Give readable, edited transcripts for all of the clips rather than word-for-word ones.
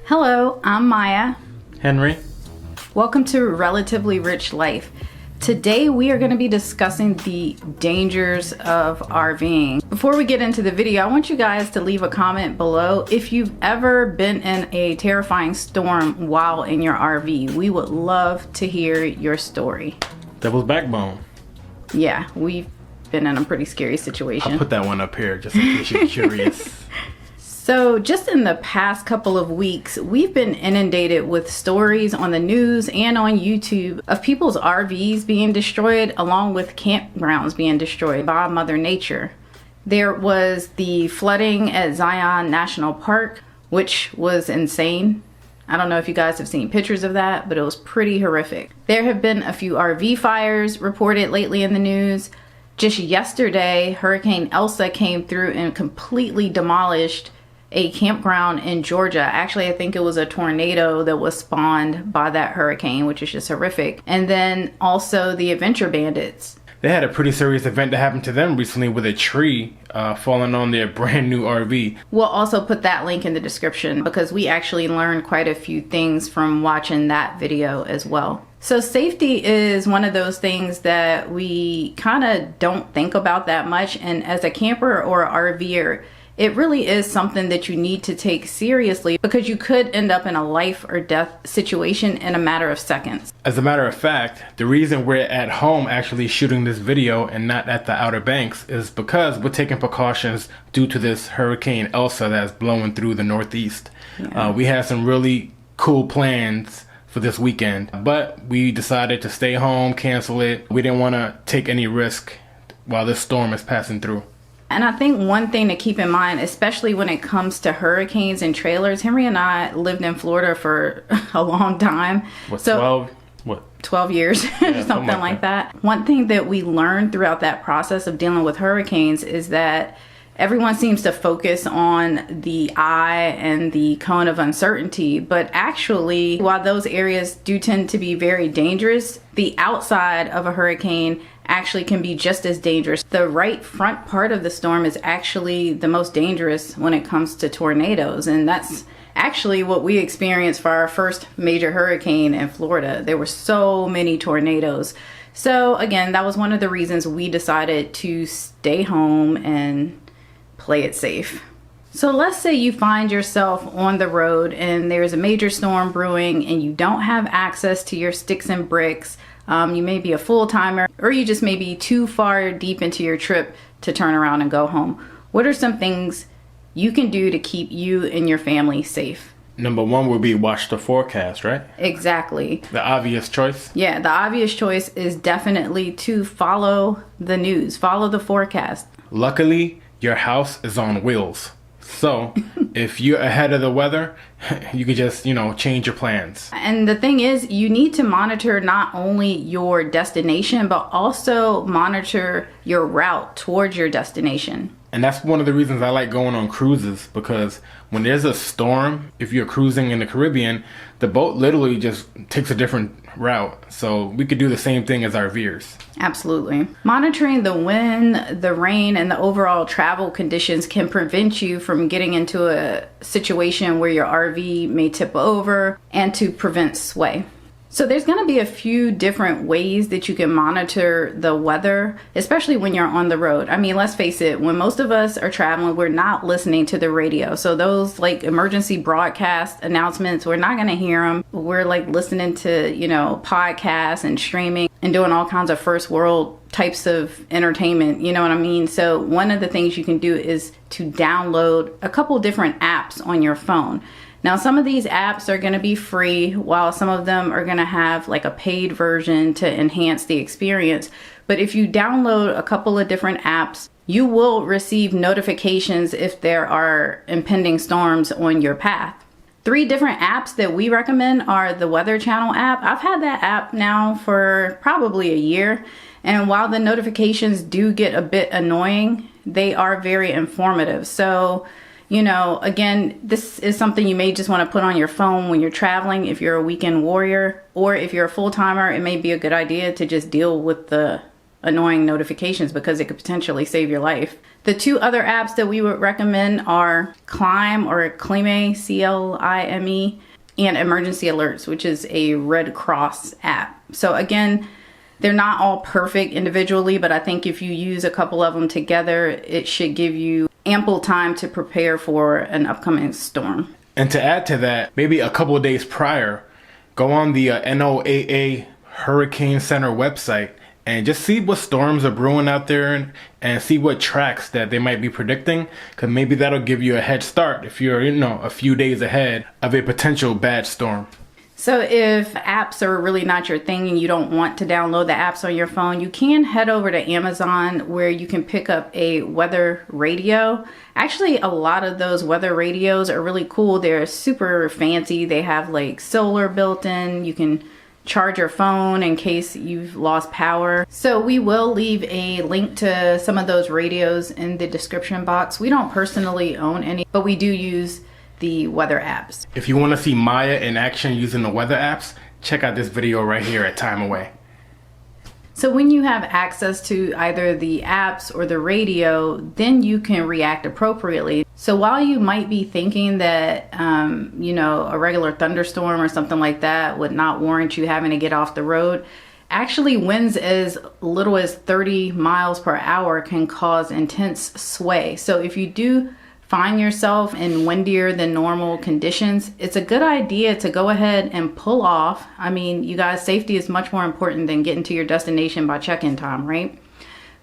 Hello, I'm Maya. Henry. Welcome to Relatively Rich Life. Today we are going to be discussing the dangers of RVing. Before we get into the video, I want you guys to leave a comment below if you've ever been in a terrifying storm while in your RV. We would love to hear your story. Devil's backbone. Yeah, we've been in a pretty scary situation. I'll put that one up here just in case you're curious. So just in the past couple of weeks, we've been inundated with stories on the news and on YouTube of people's RVs being destroyed along with campgrounds being destroyed by Mother Nature. There was the flooding at Zion National Park, which was insane. I don't know if you guys have seen pictures of that, but it was pretty horrific. There have been a few RV fires reported lately in the news. Just yesterday, Hurricane Elsa came through and completely demolished a campground in Georgia. Actually, I think it was a tornado that was spawned by that hurricane, which is just horrific. And then also the Adventure Bandits. They had a pretty serious event that happened to them recently with a tree falling on their brand new RV. We'll also put that link in the description because we actually learned quite a few things from watching that video as well. So safety is one of those things that we kind of don't think about that much. And as a camper or RVer, it really is something that you need to take seriously because you could end up in a life or death situation in a matter of seconds. As a matter of fact, the reason we're at home actually shooting this video and not at the Outer Banks is because we're taking precautions due to this Hurricane Elsa that's blowing through the Northeast. Yeah. We had some really cool plans for this weekend, but we decided to stay home, cancel it. We didn't want to take any risk while this storm is passing through. And I think one thing to keep in mind, especially when it comes to hurricanes and trailers, Henry and I lived in Florida for a long time. 12 years, Yeah, something like that. One thing that we learned throughout that process of dealing with hurricanes is that everyone seems to focus on the eye and the cone of uncertainty, but actually, while those areas do tend to be very dangerous, the outside of a hurricane actually can be just as dangerous. The right front part of the storm is actually the most dangerous when it comes to tornadoes, and that's actually what we experienced for our first major hurricane in Florida. There were so many tornadoes. So again, that was one of the reasons we decided to stay home and play it safe. So let's say you find yourself on the road and there's a major storm brewing and you don't have access to your sticks and bricks. You may be a full-timer or you just may be too far deep into your trip to turn around and go home. What are some things you can do to keep you and your family safe? Number one would be watch the forecast, right? Exactly. The obvious choice. Yeah, the obvious choice is definitely to follow the news, follow the forecast. Luckily, your house is on wheels. So if you're ahead of the weather, you could just, change your plans. And the thing is, you need to monitor not only your destination, but also monitor your route towards your destination. And that's one of the reasons I like going on cruises, because when there's a storm, if you're cruising in the Caribbean, the boat literally just takes a different route. So we could do the same thing as RVers. Absolutely. Monitoring the wind, the rain, and the overall travel conditions can prevent you from getting into a situation where your RV may tip over and to prevent sway. So there's going to be a few different ways that you can monitor the weather, especially when you're on the road. I mean, let's face it, when most of us are traveling, we're not listening to the radio. So those like emergency broadcast announcements, we're not going to hear them. We're like listening to, podcasts and streaming and doing all kinds of first world types of entertainment, you know what I mean? So one of the things you can do is to download a couple different apps on your phone. Now, some of these apps are going to be free, while some of them are going to have like a paid version to enhance the experience. But if you download a couple of different apps, you will receive notifications if there are impending storms on your path. 3 different apps that we recommend are the Weather Channel app. I've had that app now for probably a year. And while the notifications do get a bit annoying, they are very informative. So, again, this is something you may just want to put on your phone when you're traveling if you're a weekend warrior, or if you're a full-timer, it may be a good idea to just deal with the annoying notifications because it could potentially save your life. The two other apps that we would recommend are Climb or Clime, C-L-I-M-E, and Emergency Alerts, which is a Red Cross app. So again, they're not all perfect individually, but I think if you use a couple of them together, it should give you ample time to prepare for an upcoming storm. And to add to that, maybe a couple of days prior, go on the NOAA Hurricane Center website and just see what storms are brewing out there and see what tracks that they might be predicting, because maybe that'll give you a head start if you're, a few days ahead of a potential bad storm. So if apps are really not your thing and you don't want to download the apps on your phone, you can head over to Amazon where you can pick up a weather radio. Actually, a lot of those weather radios are really cool. They're super fancy. They have like solar built in. You can charge your phone in case you've lost power. So we will leave a link to some of those radios in the description box. We don't personally own any, but we do use the weather apps. If you want to see Maya in action using the weather apps, check out this video right here at Time Away. So when you have access to either the apps or the radio, then you can react appropriately. So while you might be thinking that, a regular thunderstorm or something like that would not warrant you having to get off the road, actually winds as little as 30 miles per hour can cause intense sway. So if you do find yourself in windier than normal conditions, it's a good idea to go ahead and pull off. I mean, you guys, safety is much more important than getting to your destination by check-in time, right?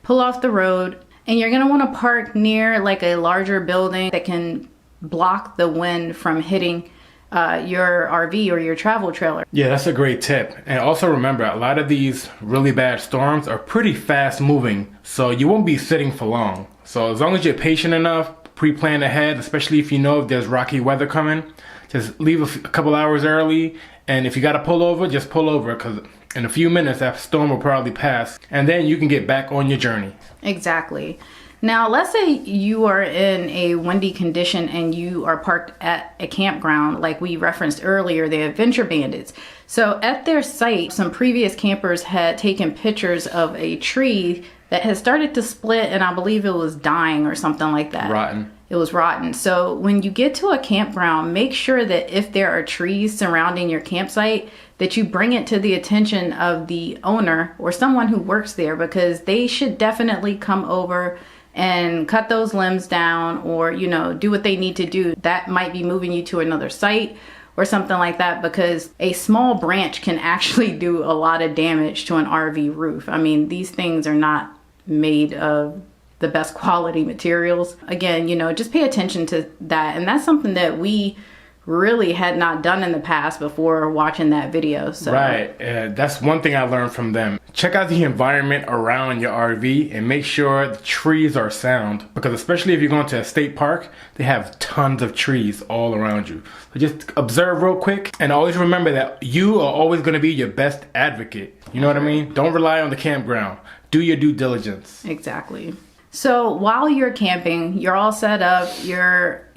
Pull off the road, and you're gonna wanna park near like a larger building that can block the wind from hitting your RV or your travel trailer. Yeah, that's a great tip. And also remember, a lot of these really bad storms are pretty fast moving, so you won't be sitting for long. So as long as you're patient enough, pre-plan ahead, especially if you know if there's rocky weather coming, just leave a couple hours early. And if you got to pull over, just pull over, because in a few minutes that storm will probably pass, and then you can get back on your journey. Exactly. Now, let's say you are in a windy condition and you are parked at a campground like we referenced earlier, the Adventure Bandits. So at their site, some previous campers had taken pictures of a tree that had started to split, and I believe it was dying or something like that. Rotten. It was rotten. So when you get to a campground, make sure that if there are trees surrounding your campsite, that you bring it to the attention of the owner or someone who works there, because they should definitely come over and cut those limbs down, or, do what they need to do. That might be moving you to another site or something like that, because a small branch can actually do a lot of damage to an RV roof. I mean, these things are not made of the best quality materials. Again, just pay attention to that. And that's something that we really had not done in the past before watching that video. So. Right. That's one thing I learned from them. Check out the environment around your RV and make sure the trees are sound, because especially if you're going to a state park, they have tons of trees all around you. So just observe real quick, and always remember that you are always going to be your best advocate. You know what I mean? Don't rely on the campground. Do your due diligence. Exactly. So while you're camping, you're all set up, you're,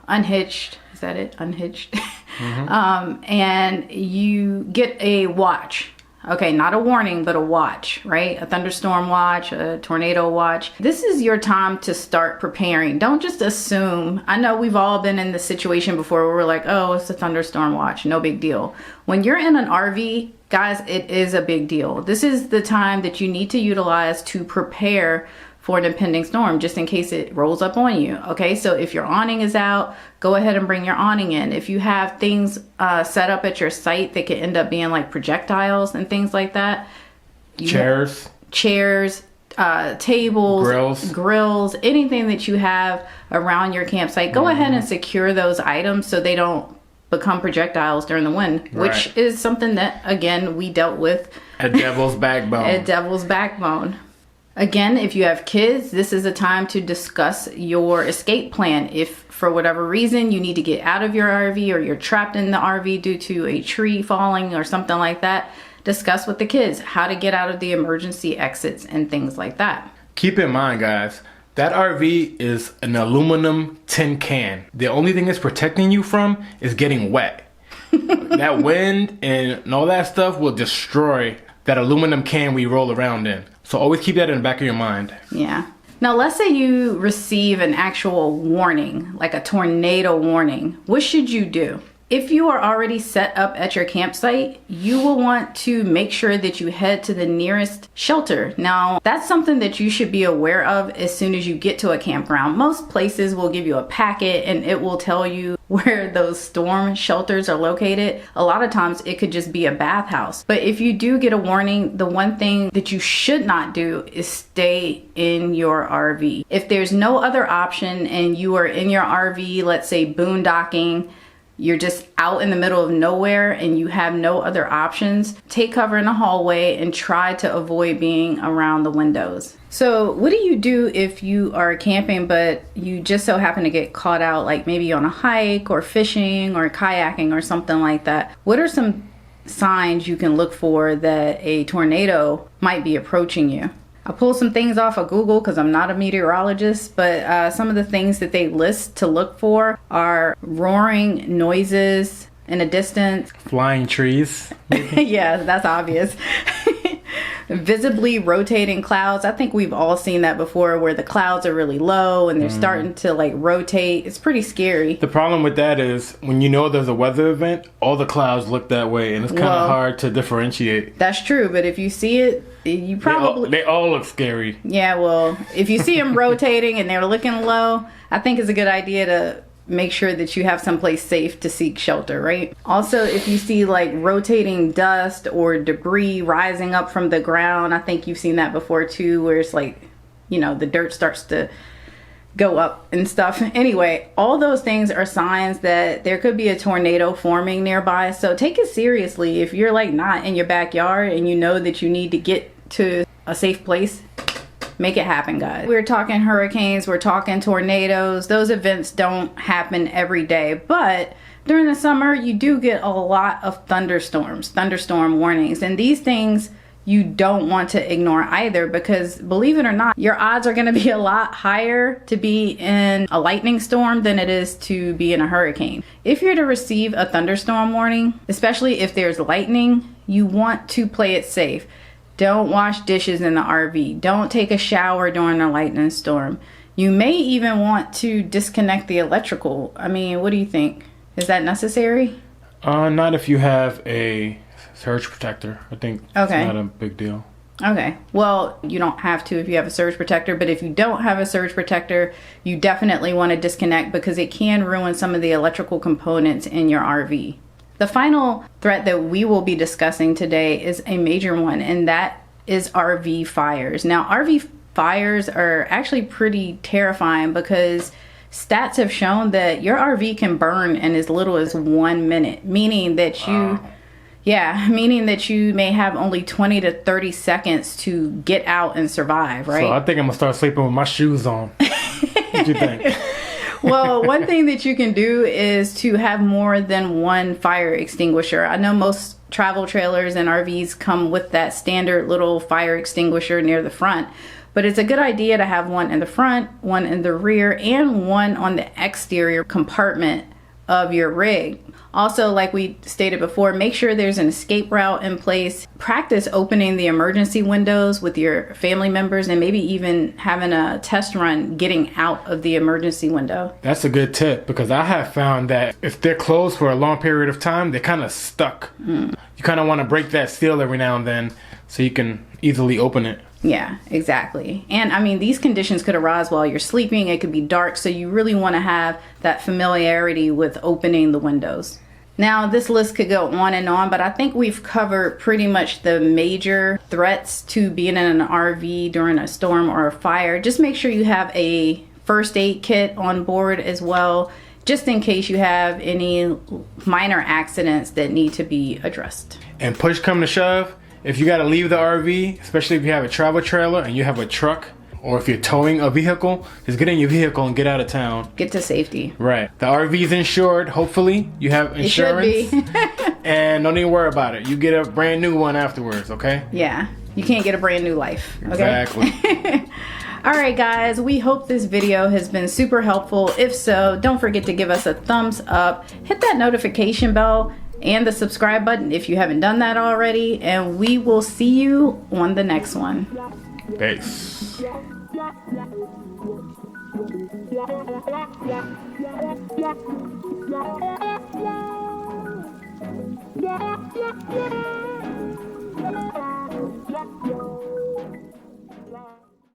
unhitched. Is that it? Unhitched. Mm-hmm. And you get a watch. Okay, not a warning, but a watch, right? A thunderstorm watch, a tornado watch. This is your time to start preparing. Don't just assume. I know we've all been in this situation before where we're like, oh, it's a thunderstorm watch, no big deal. When you're in an RV, guys, it is a big deal. This is the time that you need to utilize to prepare for an impending storm, just in case it rolls up on you. Okay, so if your awning is out, go ahead and bring your awning in. If you have things set up at your site that could end up being like projectiles and things like that. Chairs, tables, grills, anything that you have around your campsite, go ahead and secure those items so they don't become projectiles during the wind, which is something that, again, we dealt with. A devil's backbone. A devil's backbone. Again, if you have kids, this is a time to discuss your escape plan. If for whatever reason you need to get out of your RV, or you're trapped in the RV due to a tree falling or something like that, discuss with the kids how to get out of the emergency exits and things like that. Keep in mind, guys, that RV is an aluminum tin can. The only thing it's protecting you from is getting wet. That wind and all that stuff will destroy that aluminum can we roll around in. So always keep that in the back of your mind. Yeah. Now, let's say you receive an actual warning, like a tornado warning. What should you do? If you are already set up at your campsite, you will want to make sure that you head to the nearest shelter. Now, that's something that you should be aware of as soon as you get to a campground. Most places will give you a packet and it will tell you where those storm shelters are located. A lot of times it could just be a bathhouse. But if you do get a warning, the one thing that you should not do is stay in your RV. If there's no other option and you are in your RV, let's say boondocking, you're just out in the middle of nowhere and you have no other options, take cover in the hallway and try to avoid being around the windows. So what do you do if you are camping but you just so happen to get caught out, like maybe on a hike or fishing or kayaking or something like that? What are some signs you can look for that a tornado might be approaching you? I pulled some things off of Google because I'm not a meteorologist, but some of the things that they list to look for are roaring noises in a distance. Flying trees. Yeah, that's obvious. Visibly rotating clouds. I think we've all seen that before where the clouds are really low and they're starting to like rotate. It's pretty scary. The problem with that is when you know there's a weather event, all the clouds look that way and it's kind of hard to differentiate. That's true, but if you see it, you probably... They all look scary. Yeah, well, if you see them rotating and they're looking low, I think it's a good idea to make sure that you have someplace safe to seek shelter, right? Also, if you see like rotating dust or debris rising up from the ground, I think you've seen that before too, where it's like, you know, the dirt starts to go up and stuff. Anyway, all those things are signs that there could be a tornado forming nearby. So take it seriously. If you're like not in your backyard and you know that you need to get to a safe place, make it happen, guys. We're talking hurricanes, we're talking tornadoes. Those events don't happen every day, but during the summer, you do get a lot of thunderstorms, thunderstorm warnings. And these things you don't want to ignore either, because believe it or not, your odds are gonna be a lot higher to be in a lightning storm than it is to be in a hurricane. If you're to receive a thunderstorm warning, especially if there's lightning, you want to play it safe. Don't wash dishes in the RV. Don't take a shower during a lightning storm. You may even want to disconnect the electrical. I mean, what do you think? Is that necessary? Not if you have a surge protector. I think it's not a big deal. Okay. Well, you don't have to if you have a surge protector, but if you don't have a surge protector, you definitely want to disconnect because it can ruin some of the electrical components in your RV. The final threat that we will be discussing today is a major one, and that is RV fires. Now, RV fires are actually pretty terrifying because stats have shown that your RV can burn in as little as 1 minute, meaning that you may have only 20 to 30 seconds to get out and survive, right? So I think I'm gonna start sleeping with my shoes on. What do you think? Well, one thing that you can do is to have more than one fire extinguisher. I know most travel trailers and RVs come with that standard little fire extinguisher near the front, but it's a good idea to have one in the front, one in the rear, and one on the exterior compartment of your rig. Also, like we stated before, make sure there's an escape route in place. Practice opening the emergency windows with your family members and maybe even having a test run getting out of the emergency window. That's a good tip because I have found that if they're closed for a long period of time, they're kind of stuck. You kind of want to break that seal every now and then so you can easily open it. Yeah, exactly. And I mean, these conditions could arise while you're sleeping. It could be dark, so you really want to have that familiarity with opening the windows. Now, this list could go on and on, but I think we've covered pretty much the major threats to being in an RV during a storm or a fire. Just make sure you have a first aid kit on board as well, just in case you have any minor accidents that need to be addressed. And push come to shove, if you got to leave the RV, especially if you have a travel trailer and you have a truck, or if you're towing a vehicle, just get in your vehicle and get out of town. Get to safety. Right. The RV's insured. Hopefully, you have insurance. It should be. And don't even worry about it. You get a brand new one afterwards, okay? Yeah. You can't get a brand new life. Okay? Exactly. All right, guys. We hope this video has been super helpful. If so, don't forget to give us a thumbs up. Hit that notification bell and the subscribe button if you haven't done that already. And we will see you on the next one. Peace. Yeah.